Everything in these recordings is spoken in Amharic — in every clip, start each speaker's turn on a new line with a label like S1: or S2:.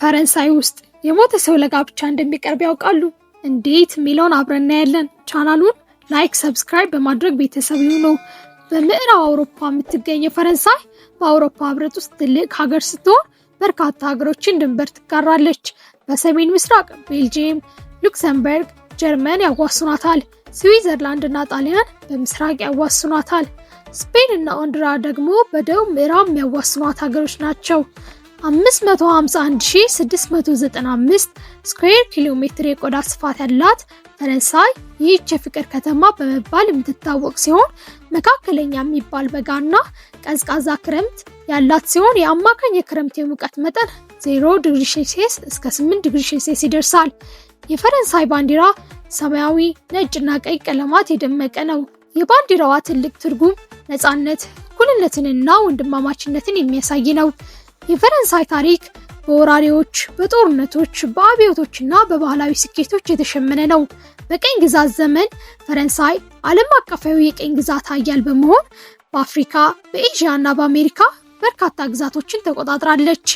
S1: ፈረንሳይ ውስጥ የሞተ ሰው ለጋብቻ እንደሚቀርብ ያውቃሉ? እንዴት የሚለውን አብረን እናያለን። ቻናሉን ላይክ፣ ሰብስክራይብ በማድረግ ቤተሰብ ይሁኑ። በምዕራብ አውሮፓ የምትገኘው ፈረንሳይ በአውሮፓ ህብረት ውስጥ ትልቅ ሀገር ስትሆን በርካታ ሀገሮችን ድንበር ትጋራለች። በሰሜን ምስራቅ ቤልጂየም፣ ሉክሰምበርግ፣ ጀርመን ያዋስኗታል። ስዊዘርላንድ እና ጣሊያን በምስራቅ ያዋስኗታል። ስፔን እና አንድራ ደግሞ በደቡብ ምዕራብ የሚያዋስኗት ሀገሮች ናቸው። 551695 ስኩዌር ኪሎ ሜትር የቆዳ ስፋት ያላት ፈረንሳይ ይህች የፍቅር ከተማ በመባል የምትታወቅ ሲሆን መካከለኛ የሚባል በጋና ቀዝቃዛ ክረምት ያላት ሲሆን የአማካኝ የክረምት የሙቀት መጠን 0 ዲግሪ ሴልሲየስ እስከ 8 ዲግሪ ሴልሲየስ ይደርሳል። የፈረንሳይ ባንዲራ ሰማያዊ፣ ነጭና ቀይ ቀለማት የደመቀ ነው። የባንዲራዋ ትልቅ ትርጉም ነፃነት፣ እኩልነትንና ወንድማማችነትን የሚያሳይ ነው። የፈረንሳይ ታሪክ በወራሪዎች፣ በጦርነቶች፣ በአብዮቶችና በባህላዊ ስኬቶች የተሸመነ ነው። በቀኝ ግዛት ዘመን ፈረንሳይ ዓለም አቀፋዊ የቀኝ ግዛት ኃያል በመሆን በአፍሪካ፣ በኤዥያ እና በአሜሪካ በርካታ ግዛቶችን ተቆጣጥራለች።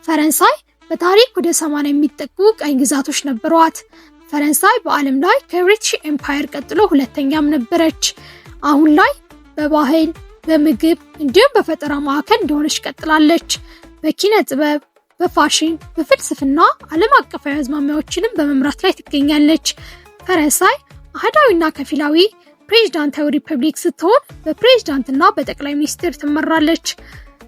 S1: ፈረንሳይ በታሪክ ወደ 80 የሚጠጉ ቀኝ ግዛቶች ነበሯት። ፈረንሳይ በዓለም ላይ ከብሪቲሽ ኤምፓየር ቀጥሎ ሁለተኛም ነበረች። አሁን ላይ በባህል፣ በምግብ እንዲሁም በፈጠራ ማዕከል እንደሆነች ቀጥላለች። በኪነ ጥበብ፣ በፋሽን፣ በፍልስፍና ዓለም አቀፋዊ አዝማሚያዎችንም በመምራት ላይ ትገኛለች። ፈረንሳይ አህዳዊና ከፊላዊ ፕሬዝዳንታዊ ሪፐብሊክ ስትሆን በፕሬዝዳንትና በጠቅላይ ሚኒስትር ትመራለች።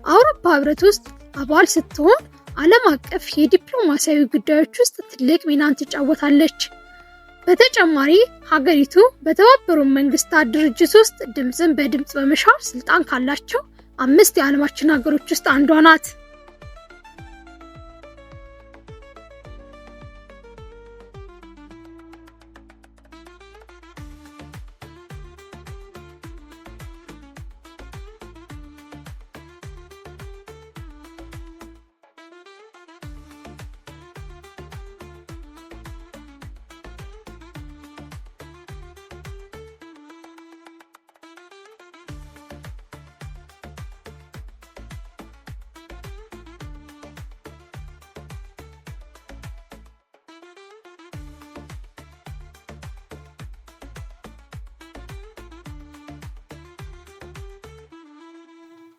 S1: አውሮፓ ህብረት ውስጥ አባል ስትሆን ዓለም አቀፍ የዲፕሎማሲያዊ ጉዳዮች ውስጥ ትልቅ ሚናን ትጫወታለች። በተጨማሪ ሀገሪቱ በተባበሩት መንግስታት ድርጅት ውስጥ ድምፅን በድምፅ በመሻር ስልጣን ካላቸው 5 የዓለማችን ሀገሮች ውስጥ አንዷ ናት።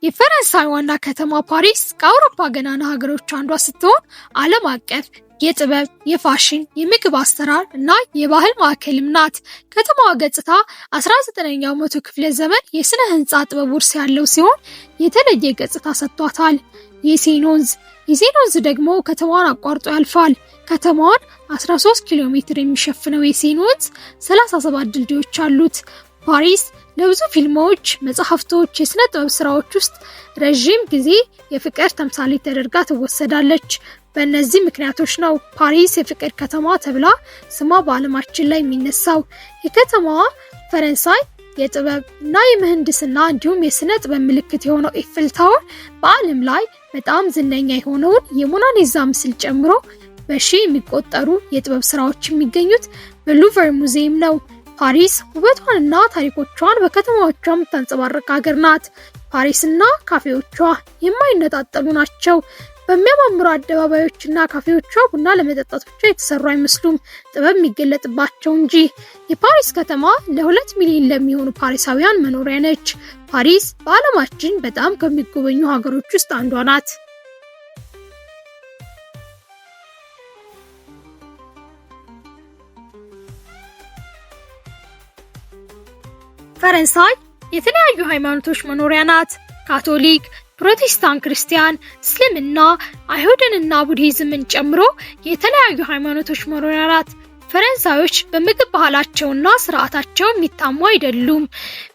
S1: የፈረንሳይ ዋና ከተማ ፓሪስ ከአውሮፓ ገናና ሀገሮች አንዷ ስትሆን ዓለም አቀፍ የጥበብ፣ የፋሽን፣ የምግብ አሰራር እና የባህል ማዕከልም ናት። ከተማዋ ገጽታ 19ኛው መቶ ክፍለ ዘመን የስነ ህንፃ ጥበብ ውርስ ያለው ሲሆን የተለየ ገጽታ ሰጥቷታል። የሴን ወንዝ ደግሞ ከተማዋን አቋርጦ ያልፋል። ከተማዋን 13 ኪሎ ሜትር የሚሸፍነው የሴን ወንዝ 37 ድልድዮች አሉት። ፓሪስ ለብዙ ፊልሞች፣ መጽሐፍቶች፣ የስነ ጥበብ ስራዎች ውስጥ ረዥም ጊዜ የፍቅር ተምሳሌት ተደርጋ ትወሰዳለች። በእነዚህ ምክንያቶች ነው ፓሪስ የፍቅር ከተማ ተብላ ስሟ በዓለማችን ላይ የሚነሳው። የከተማዋ ፈረንሳይ የጥበብ እና የምህንድስና እንዲሁም የስነ ጥበብ ምልክት የሆነው ኤፍል ታወር በዓለም ላይ በጣም ዝነኛ የሆነውን የሞናሊዛ ምስል ጨምሮ በሺህ የሚቆጠሩ የጥበብ ስራዎች የሚገኙት በሉቨር ሙዚየም ነው። ፓሪስ ውበቷንና ታሪኮቿን በከተማዎቿ የምታንጸባርቅ ሀገር ናት። ፓሪስና ካፌዎቿ የማይነጣጠሉ ናቸው። በሚያማምሩ አደባባዮችና ካፌዎቿ ቡና ለመጠጣት ብቻ የተሰሩ አይመስሉም፣ ጥበብ የሚገለጥባቸው እንጂ። የፓሪስ ከተማ ለ2 ሚሊዮን ለሚሆኑ ፓሪሳውያን መኖሪያ ነች። ፓሪስ በዓለማችን በጣም ከሚጎበኙ ሀገሮች ውስጥ አንዷ ናት። ፈረንሳይ የተለያዩ ሃይማኖቶች መኖሪያ ናት። ካቶሊክ፣ ፕሮቴስታንት፣ ክርስቲያን፣ እስልምና፣ አይሁድንና ቡድሂዝምን ጨምሮ የተለያዩ ሃይማኖቶች መኖሪያ ናት። ፈረንሳዮች በምግብ ባህላቸውና ስርዓታቸው የሚታሙ አይደሉም።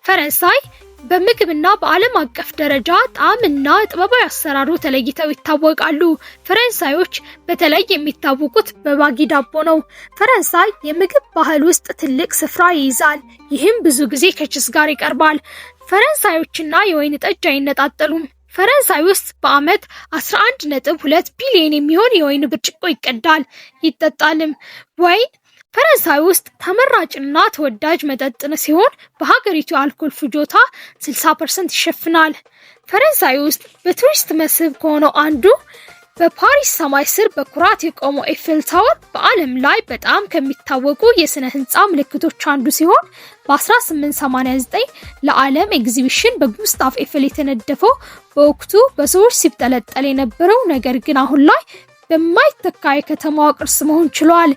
S1: ፈረንሳይ በምግብና በዓለም አቀፍ ደረጃ ጣዕምና ጥበባዊ አሰራሩ ተለይተው ይታወቃሉ። ፈረንሳዮች በተለይ የሚታወቁት በባጊ ዳቦ ነው። ፈረንሳይ የምግብ ባህል ውስጥ ትልቅ ስፍራ ይይዛል። ይህም ብዙ ጊዜ ከችስ ጋር ይቀርባል። ፈረንሳዮችና የወይን ጠጅ አይነጣጠሉም። ፈረንሳይ ውስጥ በዓመት 11.2 ቢሊዮን የሚሆን የወይን ብርጭቆ ይቀዳል፣ ይጠጣልም። ወይን ፈረንሳይ ውስጥ ተመራጭና ተወዳጅ መጠጥ ሲሆን በሀገሪቱ የአልኮል ፍጆታ 60% ይሸፍናል። ፈረንሳይ ውስጥ በቱሪስት መስህብ ከሆነው አንዱ በፓሪስ ሰማይ ስር በኩራት የቆመው ኤፌል ታወር በዓለም ላይ በጣም ከሚታወቁ የስነ ህንጻ ምልክቶች አንዱ ሲሆን በ1889 ለዓለም ኤግዚቢሽን በጉስታፍ ኤፌል የተነደፈው በወቅቱ በሰዎች ሲብጠለጠል የነበረው ነገር ግን አሁን ላይ በማይተካ የከተማዋ ቅርስ መሆን ችሏል።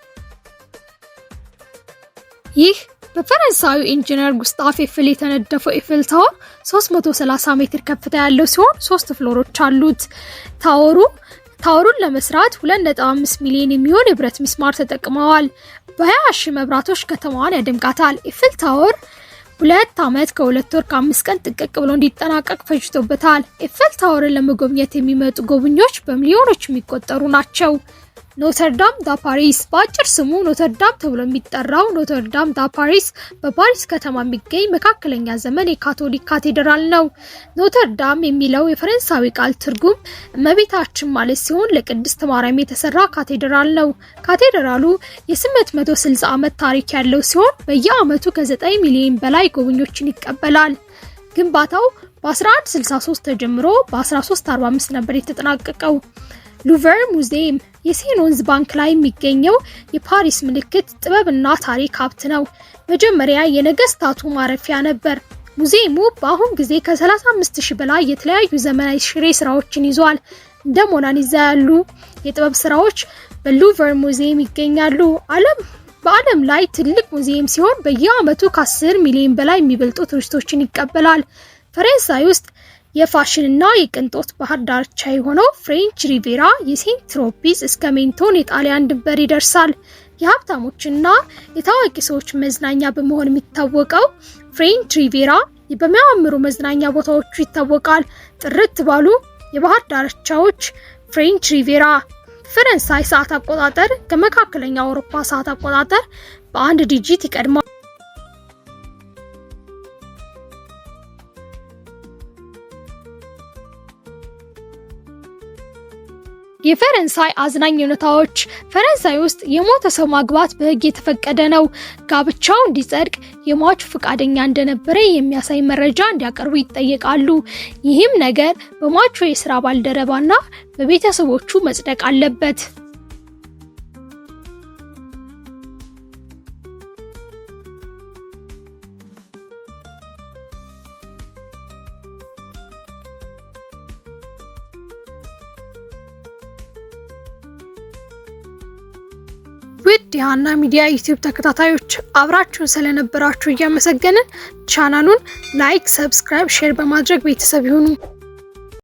S1: ይህ በፈረንሳዩ ኢንጂነር ጉስታፍ ኤፌል የተነደፈው ኤፌል ታወር 330 ሜትር ከፍታ ያለው ሲሆን 3 ፍሎሮች አሉት። ታወሩን ለመስራት 2.5 ሚሊዮን የሚሆን የብረት ሚስማር ተጠቅመዋል። በ20,000 መብራቶች ከተማዋን ያደምቃታል። ኤፌል ታወር 2 ዓመት ከ2 ወር ከ5 ቀን ጥቅቅ ብሎ እንዲጠናቀቅ ፈጅቶበታል። ኤፌል ታወርን ለመጎብኘት የሚመጡ ጎብኚዎች በሚሊዮኖች የሚቆጠሩ ናቸው። ኖተርዳም ዳ ፓሪስ በአጭር ስሙ ኖተርዳም ተብሎ የሚጠራው ኖተርዳም ዳ ፓሪስ በፓሪስ ከተማ የሚገኝ መካከለኛ ዘመን የካቶሊክ ካቴድራል ነው። ኖተርዳም የሚለው የፈረንሳዊ ቃል ትርጉም እመቤታችን ማለት ሲሆን ለቅድስት ማርያም የተሰራ ካቴድራል ነው። ካቴድራሉ የ860 ዓመት ታሪክ ያለው ሲሆን በየዓመቱ ከ9 ሚሊዮን በላይ ጎብኚዎችን ይቀበላል። ግንባታው በ1163 ተጀምሮ በ1345 ነበር የተጠናቀቀው። ሉቨር ሙዚየም የሴን ወንዝ ባንክ ላይ የሚገኘው የፓሪስ ምልክት ጥበብና ታሪክ ሀብት ነው። መጀመሪያ የነገስታቱ ማረፊያ ነበር። ሙዚየሙ በአሁን ጊዜ ከ35,000 በላይ የተለያዩ ዘመናዊ ሽሬ ስራዎችን ይዟል። እንደ ሞናሊዛ ያሉ የጥበብ ስራዎች በሉቨር ሙዚየም ይገኛሉ። በዓለም ላይ ትልቅ ሙዚየም ሲሆን በየዓመቱ ከ10 ሚሊዮን በላይ የሚበልጡ ቱሪስቶችን ይቀበላል። ፈረንሳይ ውስጥ የፋሽንና የቅንጦት ባህር ዳርቻ የሆነው ፍሬንች ሪቬራ የሴንት ትሮፒስ እስከ ሜንቶን የጣሊያን ድንበር ይደርሳል። የሀብታሞችና የታዋቂ ሰዎች መዝናኛ በመሆን የሚታወቀው ፍሬንች ሪቬራ በሚያማምሩ መዝናኛ ቦታዎቹ ይታወቃል። ጥርት ባሉ የባህር ዳርቻዎች ፍሬንች ሪቬራ ፈረንሳይ ሰዓት አቆጣጠር ከመካከለኛው አውሮፓ ሰዓት አቆጣጠር በአንድ ዲጂት ይቀድማል። የፈረንሳይ አዝናኝ ሁኔታዎች ፈረንሳይ ውስጥ የሞተ ሰው ማግባት በሕግ የተፈቀደ ነው። ጋብቻው እንዲጸድቅ የሟቹ ፈቃደኛ እንደነበረ የሚያሳይ መረጃ እንዲያቀርቡ ይጠየቃሉ። ይህም ነገር በሟቹ የሥራ ባልደረባና በቤተሰቦቹ መጽደቅ አለበት። ውድ የሃና ሚዲያ ዩቲዩብ ተከታታዮች አብራችሁን ስለነበራችሁ እያመሰገንን ቻናሉን ላይክ፣ ሰብስክራይብ፣ ሼር በማድረግ ቤተሰብ ይሁኑ።